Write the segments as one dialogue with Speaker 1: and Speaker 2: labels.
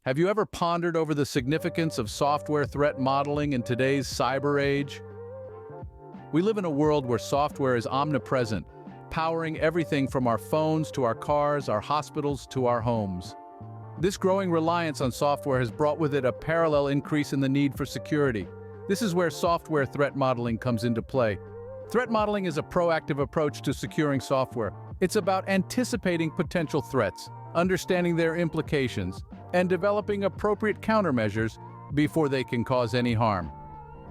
Speaker 1: Have you ever pondered over the significance of software threat modeling in today's cyber age? We live in a world where software is omnipresent, powering everything from our phones to our cars, our hospitals to our homes. This growing reliance on software has brought with it a parallel increase in the need for security. This is where software threat modeling comes into play. Threat modeling is a proactive approach to securing software. It's about anticipating potential threats, understanding their implications, and developing appropriate countermeasures before they can cause any harm.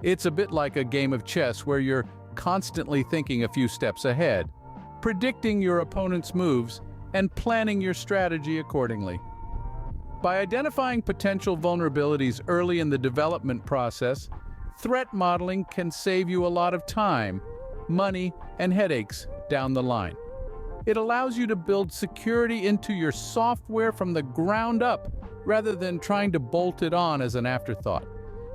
Speaker 1: It's a bit like a game of chess where you're constantly thinking a few steps ahead, predicting your opponent's moves, and planning your strategy accordingly. By identifying potential vulnerabilities early in the development process, threat modeling can save you a lot of time, money, and headaches down the line. It allows you to build security into your software from the ground up, rather than trying to bolt it on as an afterthought.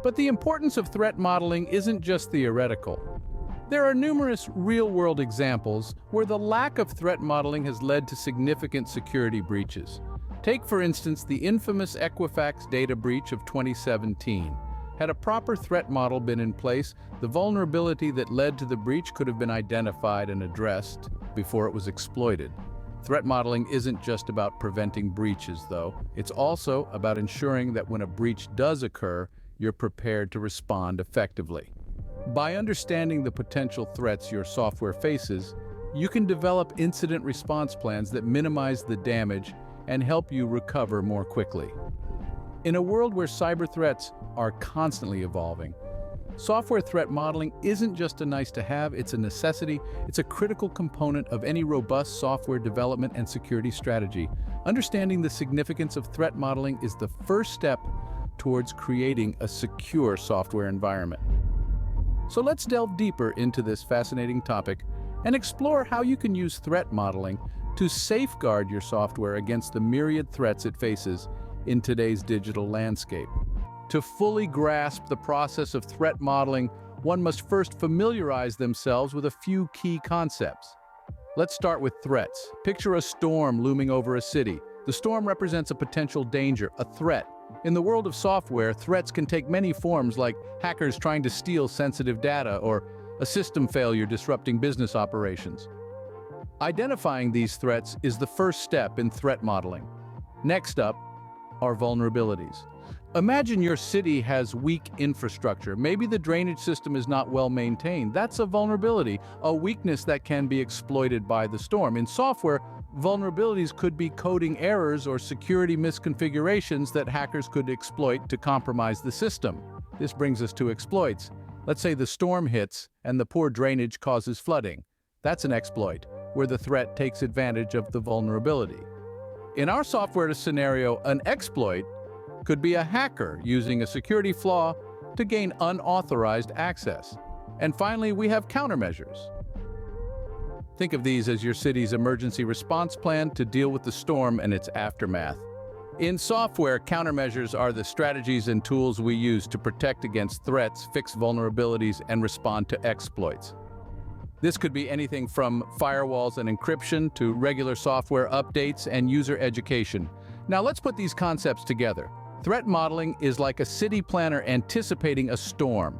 Speaker 1: But the importance of threat modeling isn't just theoretical. There are numerous real-world examples where the lack of threat modeling has led to significant security breaches. Take, for instance, the infamous Equifax data breach of 2017. Had a proper threat model been in place, the vulnerability that led to the breach could have been identified and addressed before it was exploited. Threat modeling isn't just about preventing breaches, though. It's also about ensuring that when a breach does occur, you're prepared to respond effectively. By understanding the potential threats your software faces, you can develop incident response plans that minimize the damage and help you recover more quickly. In a world where cyber threats are constantly evolving, software threat modeling isn't just a nice-to-have, it's a necessity. It's a critical component of any robust software development and security strategy. Understanding the significance of threat modeling is the first step towards creating a secure software environment. So let's delve deeper into this fascinating topic and explore how you can use threat modeling to safeguard your software against the myriad threats it faces in today's digital landscape. To fully grasp the process of threat modeling, one must first familiarize themselves with a few key concepts. Let's start with threats. Picture a storm looming over a city. The storm represents a potential danger, a threat. In the world of software, threats can take many forms, like hackers trying to steal sensitive data or a system failure disrupting business operations. Identifying these threats is the first step in threat modeling. Next up are vulnerabilities. Imagine your city has weak infrastructure. Maybe the drainage system is not well maintained. That's a vulnerability, a weakness that can be exploited by the storm. In software, vulnerabilities could be coding errors or security misconfigurations that hackers could exploit to compromise the system. This brings us to exploits. Let's say the storm hits and the poor drainage causes flooding. That's an exploit, where the threat takes advantage of the vulnerability. In our software scenario, an exploit could be a hacker using a security flaw to gain unauthorized access. And finally, we have countermeasures. Think of these as your city's emergency response plan to deal with the storm and its aftermath. In software, countermeasures are the strategies and tools we use to protect against threats, fix vulnerabilities, and respond to exploits. This could be anything from firewalls and encryption to regular software updates and user education. Now let's put these concepts together. Threat modeling is like a city planner anticipating a storm.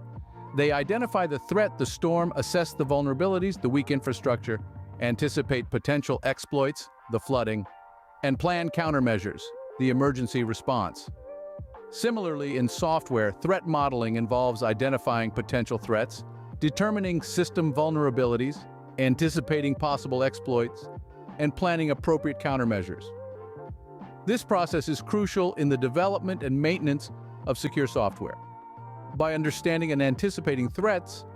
Speaker 1: They identify the threat, the storm, assess the vulnerabilities, the weak infrastructure, anticipate potential exploits, the flooding, and plan countermeasures, the emergency response. Similarly, in software, threat modeling involves identifying potential threats, determining system vulnerabilities, anticipating possible exploits, and planning appropriate countermeasures. This process is crucial in the development and maintenance of secure software. By understanding and anticipating threats,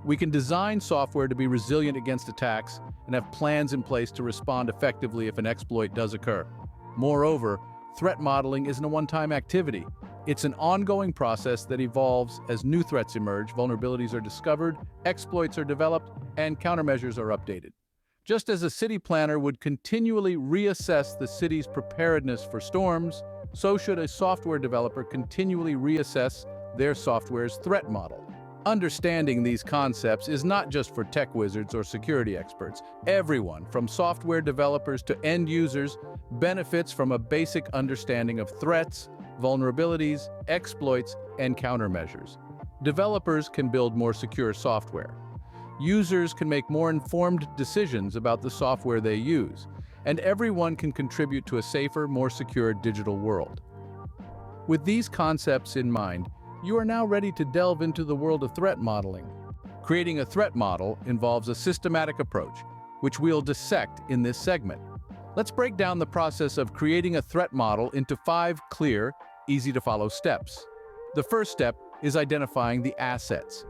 Speaker 1: we can design software to be resilient against attacks and have plans in place to respond effectively if an exploit does occur. Moreover, threat modeling isn't a one-time activity. It's an ongoing process that evolves as new threats emerge, vulnerabilities are discovered, exploits are developed, and countermeasures are updated. Just as a city planner would continually reassess the city's preparedness for storms, so should a software developer continually reassess their software's threat model. Understanding these concepts is not just for tech wizards or security experts. Everyone, from software developers to end users, benefits from a basic understanding of threats, vulnerabilities, exploits, and countermeasures. Developers can build more secure software. Users can make more informed decisions about the software they use, and everyone can contribute to a safer, more secure digital world. With these concepts in mind, you are now ready to delve into the world of threat modeling. Creating a threat model involves a systematic approach, which we'll dissect in this segment. Let's break down the process of creating a threat model into 5 clear, easy-to-follow steps. The first step is identifying the assets.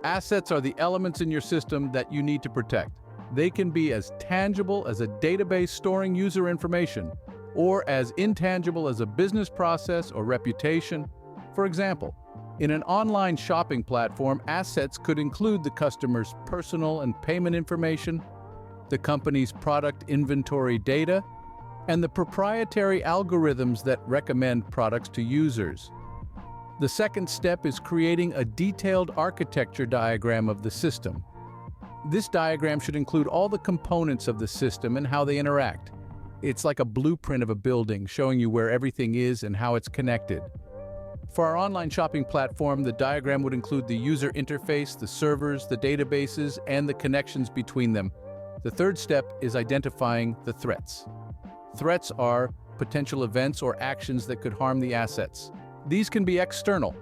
Speaker 1: Assets are the elements in your system that you need to protect. They can be as tangible as a database storing user information, or as intangible as a business process or reputation. For example, in an online shopping platform, assets could include the customer's personal and payment information, the company's product inventory data, and the proprietary algorithms that recommend products to users. The second step is creating a detailed architecture diagram of the system. This diagram should include all the components of the system and how they interact. It's like a blueprint of a building, showing you where everything is and how it's connected. For our online shopping platform, the diagram would include the user interface, the servers, the databases, and the connections between them. The third step is identifying the threats. Threats are potential events or actions that could harm the assets. These can be external,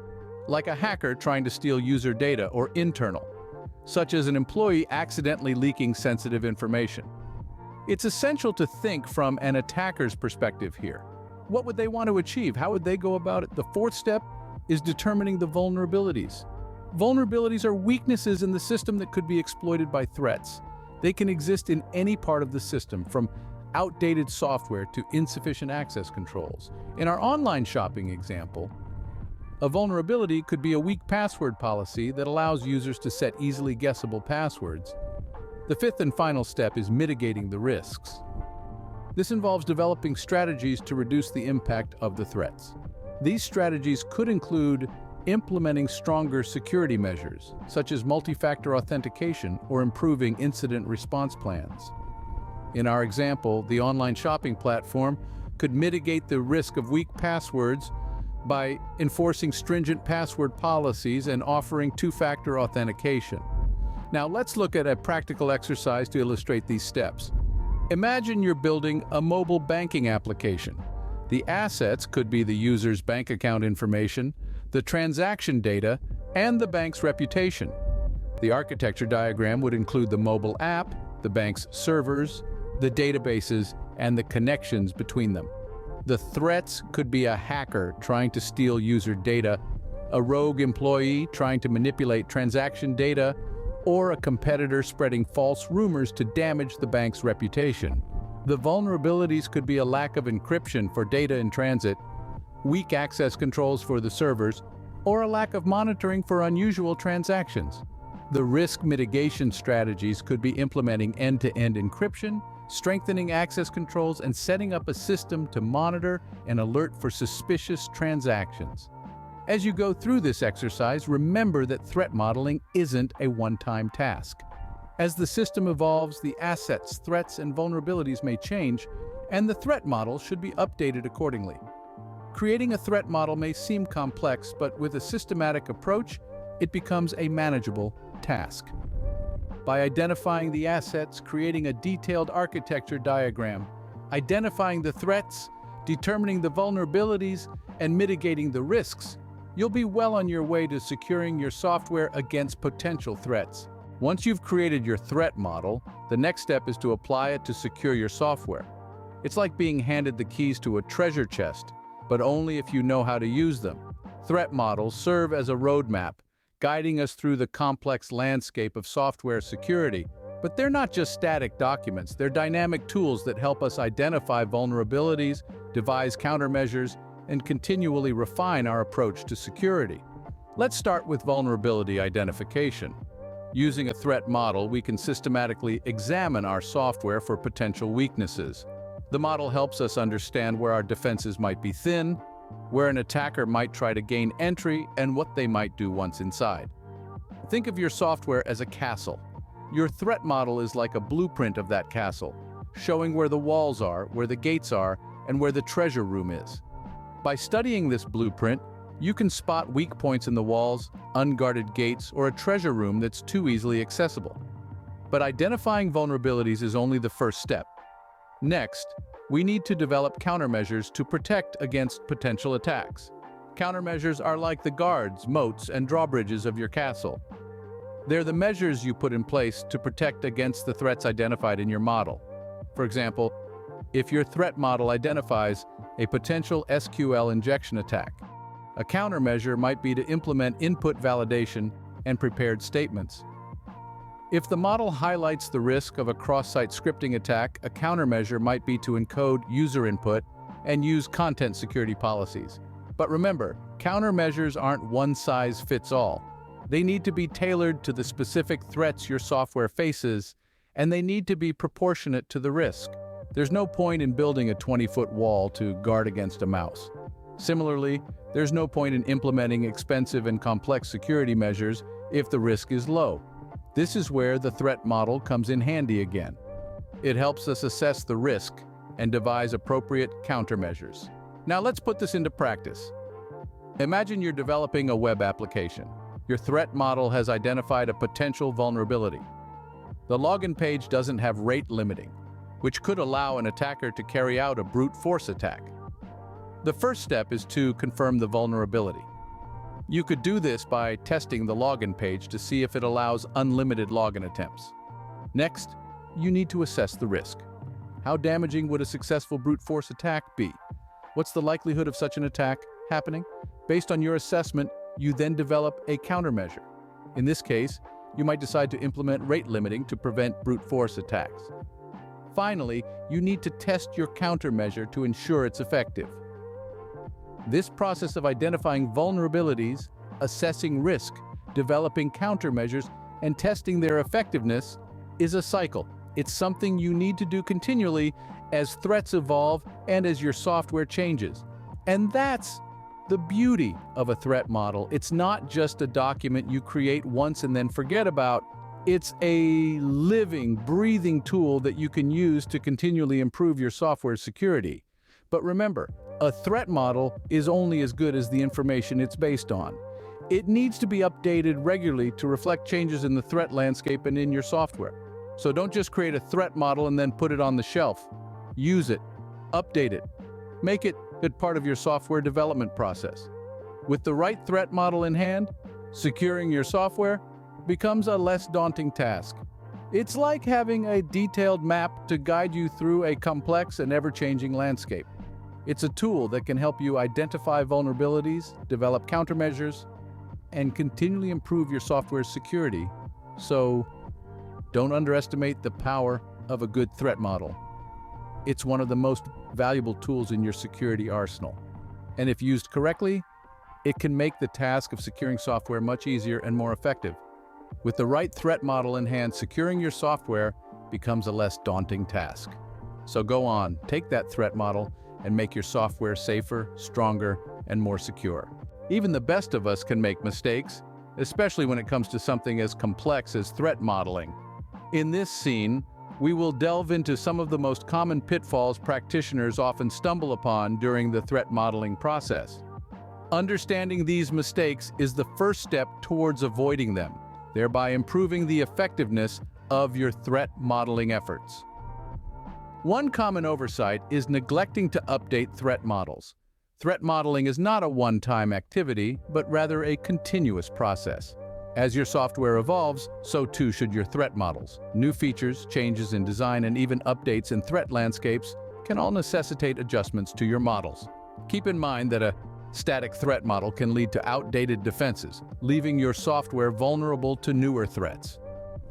Speaker 1: like a hacker trying to steal user data, or internal, such as an employee accidentally leaking sensitive information. It's essential to think from an attacker's perspective here. What would they want to achieve? How would they go about it? The fourth step is determining the vulnerabilities. Vulnerabilities are weaknesses in the system that could be exploited by threats. They can exist in any part of the system, from outdated software to insufficient access controls. In our online shopping example, a vulnerability could be a weak password policy that allows users to set easily guessable passwords. The fifth and final step is mitigating the risks. This involves developing strategies to reduce the impact of the threats. These strategies could include implementing stronger security measures, such as multi-factor authentication or improving incident response plans. In our example, the online shopping platform could mitigate the risk of weak passwords by enforcing stringent password policies and offering two-factor authentication. Now, let's look at a practical exercise to illustrate these steps. Imagine you're building a mobile banking application. The assets could be the user's bank account information, the transaction data, and the bank's reputation. The architecture diagram would include the mobile app, the bank's servers, the databases, and the connections between them. The threats could be a hacker trying to steal user data, a rogue employee trying to manipulate transaction data, or a competitor spreading false rumors to damage the bank's reputation. The vulnerabilities could be a lack of encryption for data in transit, weak access controls for the servers, or a lack of monitoring for unusual transactions. The risk mitigation strategies could be implementing end-to-end encryption, strengthening access controls, and setting up a system to monitor and alert for suspicious transactions. As you go through this exercise, remember that threat modeling isn't a one-time task. As the system evolves, the assets, threats, and vulnerabilities may change, and the threat model should be updated accordingly. Creating a threat model may seem complex, but with a systematic approach, it becomes a manageable task. By identifying the assets, creating a detailed architecture diagram, identifying the threats, determining the vulnerabilities, and mitigating the risks, you'll be well on your way to securing your software against potential threats. Once you've created your threat model, the next step is to apply it to secure your software. It's like being handed the keys to a treasure chest, but only if you know how to use them. Threat models serve as a roadmap, guiding us through the complex landscape of software security. But they're not just static documents, they're dynamic tools that help us identify vulnerabilities, devise countermeasures, and continually refine our approach to security. Let's start with vulnerability identification. Using a threat model, we can systematically examine our software for potential weaknesses. The model helps us understand where our defenses might be thin, where an attacker might try to gain entry, and what they might do once inside. Think of your software as a castle. Your threat model is like a blueprint of that castle, showing where the walls are, where the gates are, and where the treasure room is. By studying this blueprint, you can spot weak points in the walls, unguarded gates, or a treasure room that's too easily accessible. But identifying vulnerabilities is only the first step. Next, we need to develop countermeasures to protect against potential attacks. Countermeasures are like the guards, moats, and drawbridges of your castle. They're the measures you put in place to protect against the threats identified in your model. For example, if your threat model identifies a potential SQL injection attack, a countermeasure might be to implement input validation and prepared statements. If the model highlights the risk of a cross-site scripting attack, a countermeasure might be to encode user input and use content security policies. But remember, countermeasures aren't one-size-fits-all. They need to be tailored to the specific threats your software faces, and they need to be proportionate to the risk. There's no point in building a 20-foot wall to guard against a mouse. Similarly, there's no point in implementing expensive and complex security measures if the risk is low. This is where the threat model comes in handy again. It helps us assess the risk and devise appropriate countermeasures. Now let's put this into practice. Imagine you're developing a web application. Your threat model has identified a potential vulnerability. The login page doesn't have rate limiting, which could allow an attacker to carry out a brute force attack. The first step is to confirm the vulnerability. You could do this by testing the login page to see if it allows unlimited login attempts. Next, you need to assess the risk. How damaging would a successful brute force attack be? What's the likelihood of such an attack happening? Based on your assessment, you then develop a countermeasure. In this case, you might decide to implement rate limiting to prevent brute force attacks. Finally, you need to test your countermeasure to ensure it's effective. This process of identifying vulnerabilities, assessing risk, developing countermeasures, and testing their effectiveness is a cycle. It's something you need to do continually as threats evolve and as your software changes. And that's the beauty of a threat model. It's not just a document you create once and then forget about. It's a living, breathing tool that you can use to continually improve your software security. But remember, a threat model is only as good as the information it's based on. It needs to be updated regularly to reflect changes in the threat landscape and in your software. So don't just create a threat model and then put it on the shelf. Use it, update it, make it part of your software development process. With the right threat model in hand, securing your software becomes a less daunting task. It's like having a detailed map to guide you through a complex and ever-changing landscape. It's a tool that can help you identify vulnerabilities, develop countermeasures, and continually improve your software's security. So, don't underestimate the power of a good threat model. It's one of the most valuable tools in your security arsenal. And if used correctly, it can make the task of securing software much easier and more effective. With the right threat model in hand, securing your software becomes a less daunting task. So go on, take that threat model and make your software safer, stronger, and more secure. Even the best of us can make mistakes, especially when it comes to something as complex as threat modeling. In this scene, we will delve into some of the most common pitfalls practitioners often stumble upon during the threat modeling process. Understanding these mistakes is the first step towards avoiding them, thereby improving the effectiveness of your threat modeling efforts. One common oversight is neglecting to update threat models. Threat modeling is not a one-time activity, but rather a continuous process. As your software evolves, so too should your threat models. New features, changes in design, and even updates in threat landscapes can all necessitate adjustments to your models. Keep in mind that a static threat model can lead to outdated defenses, leaving your software vulnerable to newer threats.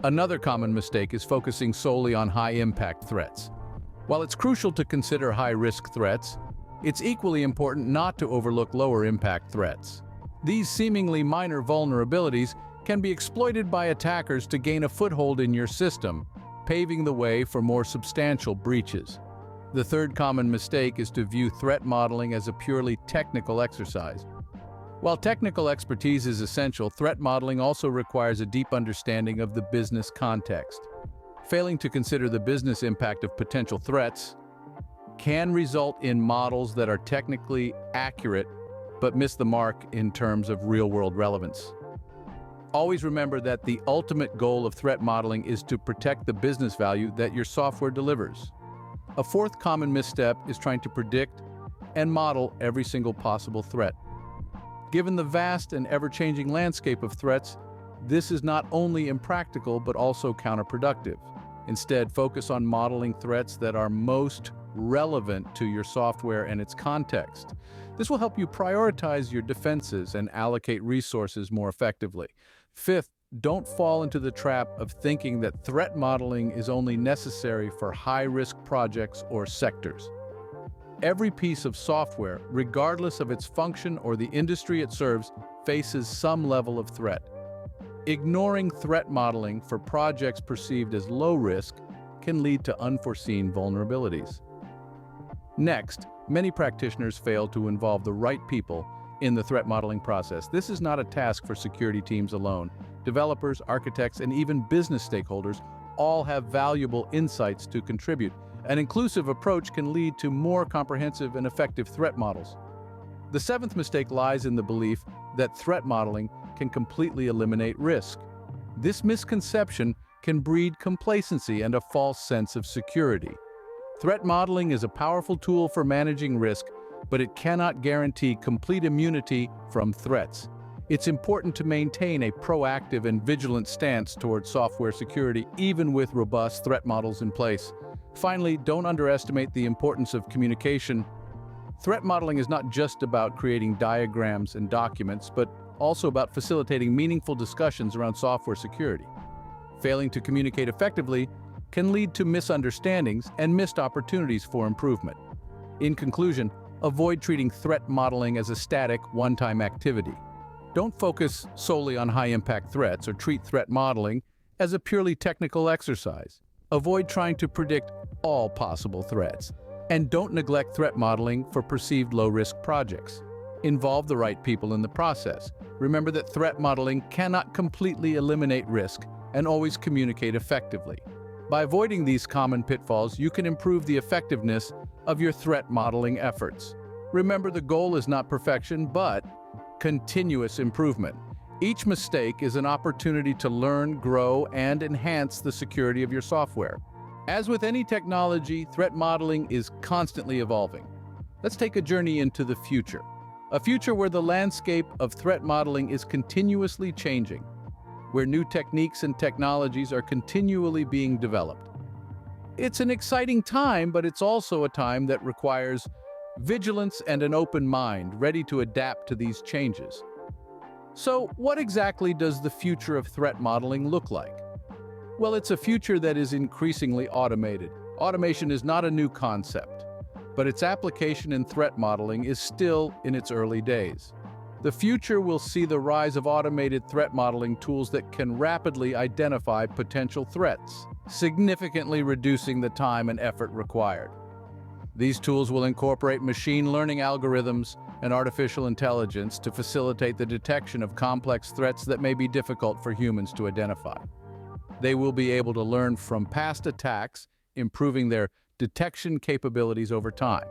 Speaker 1: Another common mistake is focusing solely on high-impact threats. While it's crucial to consider high-risk threats, it's equally important not to overlook lower-impact threats. These seemingly minor vulnerabilities can be exploited by attackers to gain a foothold in your system, paving the way for more substantial breaches. The third common mistake is to view threat modeling as a purely technical exercise. While technical expertise is essential, threat modeling also requires a deep understanding of the business context. Failing to consider the business impact of potential threats can result in models that are technically accurate but miss the mark in terms of real-world relevance. Always remember that the ultimate goal of threat modeling is to protect the business value that your software delivers. A fourth common misstep is trying to predict and model every single possible threat. Given the vast and ever-changing landscape of threats, this is not only impractical but also counterproductive. Instead, focus on modeling threats that are most relevant to your software and its context. This will help you prioritize your defenses and allocate resources more effectively. Fifth, don't fall into the trap of thinking that threat modeling is only necessary for high-risk projects or sectors. Every piece of software, regardless of its function or the industry it serves, faces some level of threat. Ignoring threat modeling for projects perceived as low risk can lead to unforeseen vulnerabilities. Next, many practitioners fail to involve the right people in the threat modeling process. This is not a task for security teams alone. Developers, architects, and even business stakeholders all have valuable insights to contribute. An inclusive approach can lead to more comprehensive and effective threat models. The seventh mistake lies in the belief that threat modeling can completely eliminate risk. This misconception can breed complacency and a false sense of security. Threat modeling is a powerful tool for managing risk, but it cannot guarantee complete immunity from threats. It's important to maintain a proactive and vigilant stance towards software security, even with robust threat models in place. Finally, don't underestimate the importance of communication. Threat modeling is not just about creating diagrams and documents, but also about facilitating meaningful discussions around software security. Failing to communicate effectively can lead to misunderstandings and missed opportunities for improvement. In conclusion, avoid treating threat modeling as a static, one-time activity. Don't focus solely on high-impact threats or treat threat modeling as a purely technical exercise. Avoid trying to predict all possible threats. And don't neglect threat modeling for perceived low-risk projects. Involve the right people in the process. Remember that threat modeling cannot completely eliminate risk, and always communicate effectively. By avoiding these common pitfalls, you can improve the effectiveness of your threat modeling efforts. Remember, the goal is not perfection, but continuous improvement. Each mistake is an opportunity to learn, grow, and enhance the security of your software. As with any technology, threat modeling is constantly evolving. Let's take a journey into the future. A future where the landscape of threat modeling is continuously changing, where new techniques and technologies are continually being developed. It's an exciting time, but it's also a time that requires vigilance and an open mind, ready to adapt to these changes. So, what exactly does the future of threat modeling look like? Well, it's a future that is increasingly automated. Automation is not a new concept, but its application in threat modeling is still in its early days. The future will see the rise of automated threat modeling tools that can rapidly identify potential threats, significantly reducing the time and effort required. These tools will incorporate machine learning algorithms and artificial intelligence to facilitate the detection of complex threats that may be difficult for humans to identify. They will be able to learn from past attacks, improving their detection capabilities over time.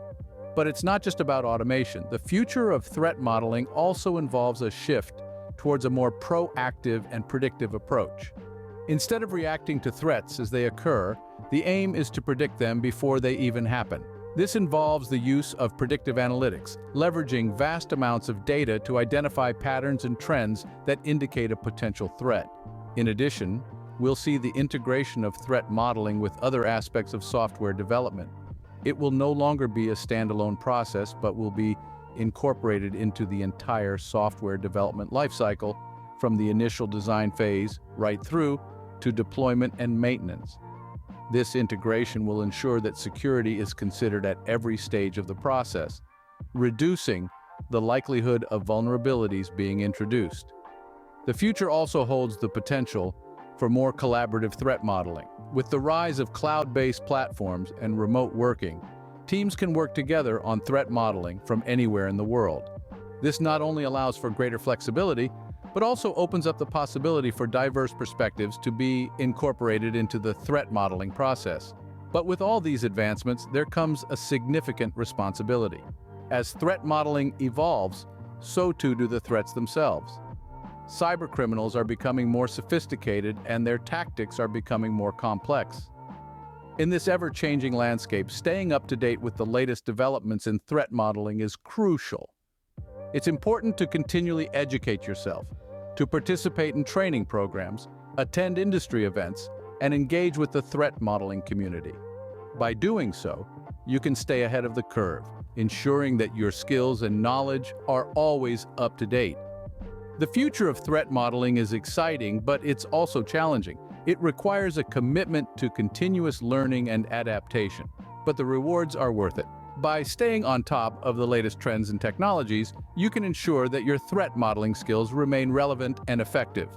Speaker 1: But it's not just about automation. The future of threat modeling also involves a shift towards a more proactive and predictive approach. Instead of reacting to threats as they occur, the aim is to predict them before they even happen. This involves the use of predictive analytics, leveraging vast amounts of data to identify patterns and trends that indicate a potential threat. In addition, we'll see the integration of threat modeling with other aspects of software development. It will no longer be a standalone process, but will be incorporated into the entire software development lifecycle, from the initial design phase right through to deployment and maintenance. This integration will ensure that security is considered at every stage of the process, reducing the likelihood of vulnerabilities being introduced. The future also holds the potential for more collaborative threat modeling. With the rise of cloud-based platforms and remote working, teams can work together on threat modeling from anywhere in the world. This not only allows for greater flexibility, but also opens up the possibility for diverse perspectives to be incorporated into the threat modeling process. But with all these advancements, there comes a significant responsibility. As threat modeling evolves, so too do the threats themselves. Cybercriminals are becoming more sophisticated and their tactics are becoming more complex. In this ever-changing landscape, staying up to date with the latest developments in threat modeling is crucial. It's important to continually educate yourself, to participate in training programs, attend industry events, and engage with the threat modeling community. By doing so, you can stay ahead of the curve, ensuring that your skills and knowledge are always up to date. The future of threat modeling is exciting, but it's also challenging. It requires a commitment to continuous learning and adaptation, but the rewards are worth it. By staying on top of the latest trends and technologies, you can ensure that your threat modeling skills remain relevant and effective.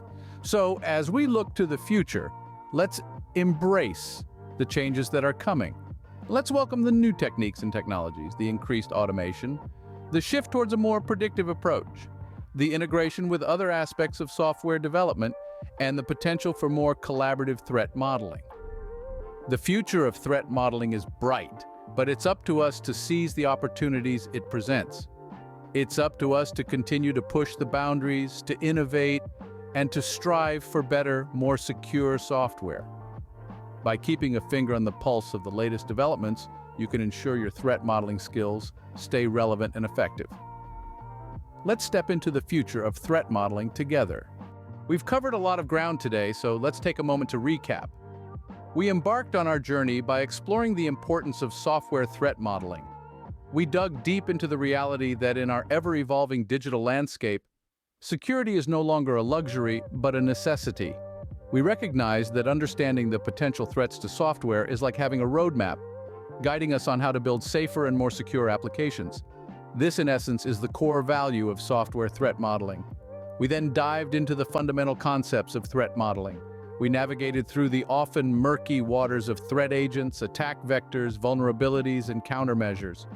Speaker 1: So, as we look to the future, let's embrace the changes that are coming. Let's welcome the new techniques and technologies, the increased automation, the shift towards a more predictive approach, the integration with other aspects of software development, and the potential for more collaborative threat modeling. The future of threat modeling is bright, but it's up to us to seize the opportunities it presents. It's up to us to continue to push the boundaries, to innovate, and to strive for better, more secure software. By keeping a finger on the pulse of the latest developments, you can ensure your threat modeling skills stay relevant and effective. Let's step into the future of threat modeling together. We've covered a lot of ground today, so let's take a moment to recap. We embarked on our journey by exploring the importance of software threat modeling. We dug deep into the reality that in our ever-evolving digital landscape, security is no longer a luxury, but a necessity. We recognize that understanding the potential threats to software is like having a roadmap, guiding us on how to build safer and more secure applications. This, in essence, is the core value of software threat modeling. We then dived into the fundamental concepts of threat modeling. We navigated through the often murky waters of threat agents, attack vectors, vulnerabilities, and countermeasures.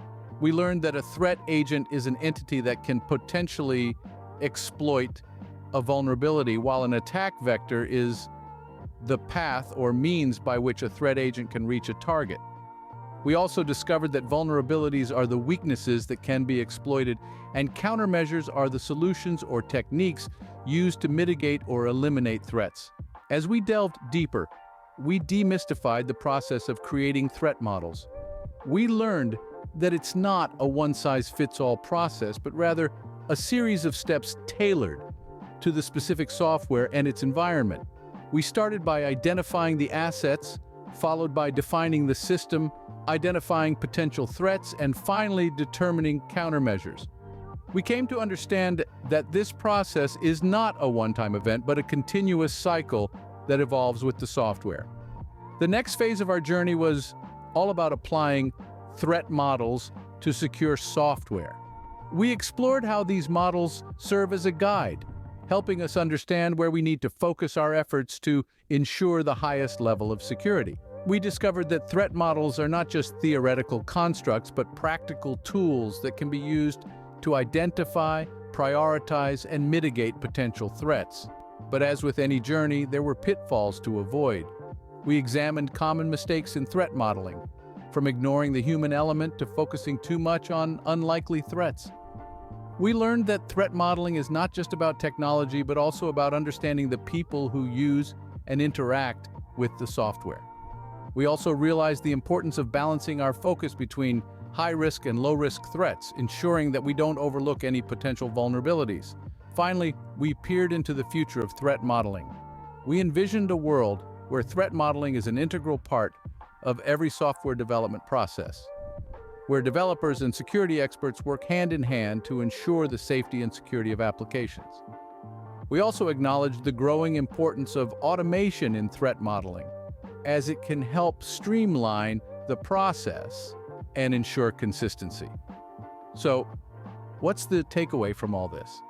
Speaker 1: We learned that a threat agent is an entity that can potentially exploit a vulnerability, while an attack vector is the path or means by which a threat agent can reach a target. We also discovered that vulnerabilities are the weaknesses that can be exploited, and countermeasures are the solutions or techniques used to mitigate or eliminate threats. As we delved deeper, we demystified the process of creating threat models. We learned that it's not a one-size-fits-all process, but rather a series of steps tailored to the specific software and its environment. We started by identifying the assets, followed by defining the system, identifying potential threats, and finally determining countermeasures. We came to understand that this process is not a one-time event, but a continuous cycle that evolves with the software. The next phase of our journey was all about applying threat models to secure software. We explored how these models serve as a guide, helping us understand where we need to focus our efforts to ensure the highest level of security. We discovered that threat models are not just theoretical constructs, but practical tools that can be used to identify, prioritize, and mitigate potential threats. But as with any journey, there were pitfalls to avoid. We examined common mistakes in threat modeling, from ignoring the human element to focusing too much on unlikely threats. We learned that threat modeling is not just about technology, but also about understanding the people who use and interact with the software. We also realized the importance of balancing our focus between high-risk and low-risk threats, ensuring that we don't overlook any potential vulnerabilities. Finally, we peered into the future of threat modeling. We envisioned a world where threat modeling is an integral part of every software development process, where developers and security experts work hand in hand to ensure the safety and security of applications. We also acknowledged the growing importance of automation in threat modeling, as it can help streamline the process and ensure consistency. So, what's the takeaway from all this?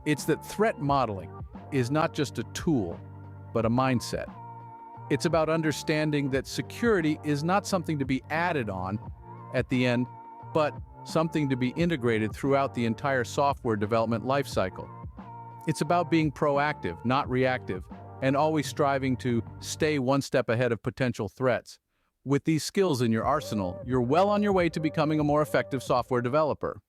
Speaker 1: It's that threat modeling is not just a tool, but a mindset. It's about understanding that security is not something to be added on at the end, but something to be integrated throughout the entire software development lifecycle. It's about being proactive, not reactive, and always striving to stay one step ahead of potential threats. With these skills in your arsenal, you're well on your way to becoming a more effective software developer.